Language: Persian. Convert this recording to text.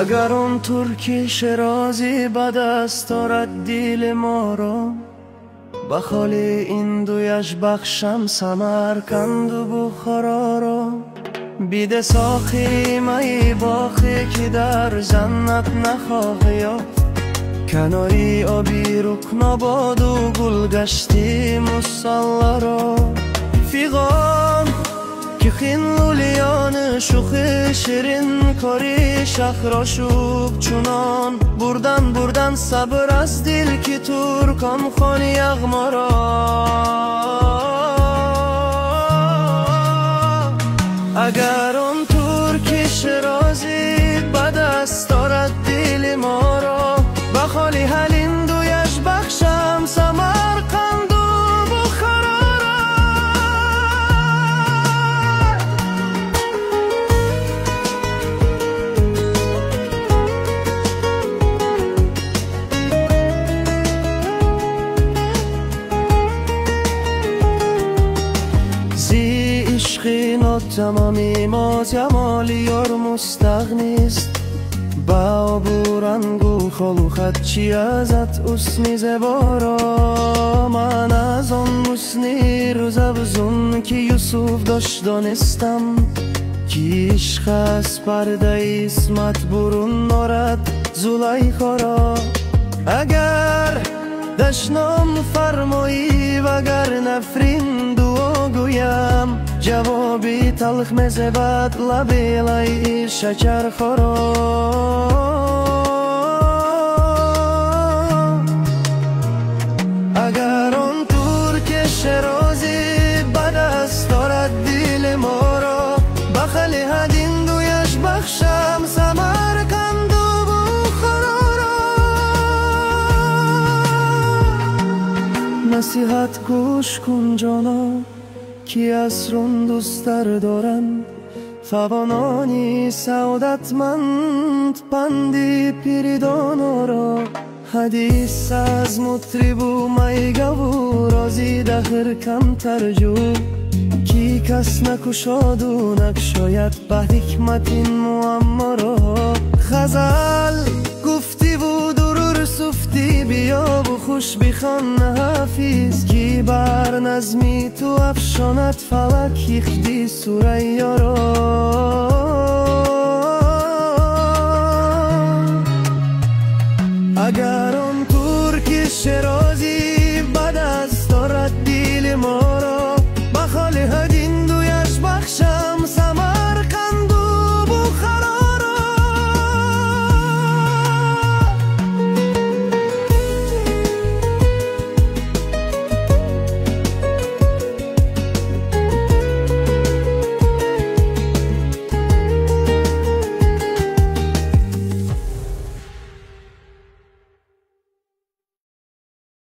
اگر اون ترکی شرازی به دست دارد دل ما را، به خالی این دویش بخشم سمرقند و بخارا را. بیده ساخی مای باخی که در جنت نخواهی یافت، کناری آبی رکن آباد و گل گشتی مصلا را. فیغان که خین لولیان شوخ شیرین کاری شخرا شوب چونان، بردن صبر از دل که ترکان خانی اغمارا. اگر اون ترک شرازی به دست دارد دل ما را، به خالی حلین دویش بخشم سمرقند و بخارا را. زی عشقی تمامی ما جمالی یار مستغنیست، با بورنگو خلوخت چی ازت اسنی زبارا. من از آن حسنی روز افزون که یوسف داشت دانستم، که عشق از پرده اسمت برون نارد زلیخا را. اگر دشنام فرمایی وگر نفرین دعا گویم، جوابی تلخ مزبت لبی لای شکر خورا. اگر اون ترک شرازی به دست دارد دل ما را، به خالی حدین دویش بخشم سمرقند و بخارا را. نصیحت گوش کن جانا که اسرون دوستر دارن، فوانانی سعادتمند پندی پیریدانا را. حدیث از مطرب و میگو رازی دهر کم ترجو، کی کس نکشاد و نکشاید به حکمت این معما را. غزل گفتی و درور سفتی، بیا و خوش بخوان حافظ، کی بر نظمی تو افشاند فلک یختی سوریا را. اگر اون ترک شرازی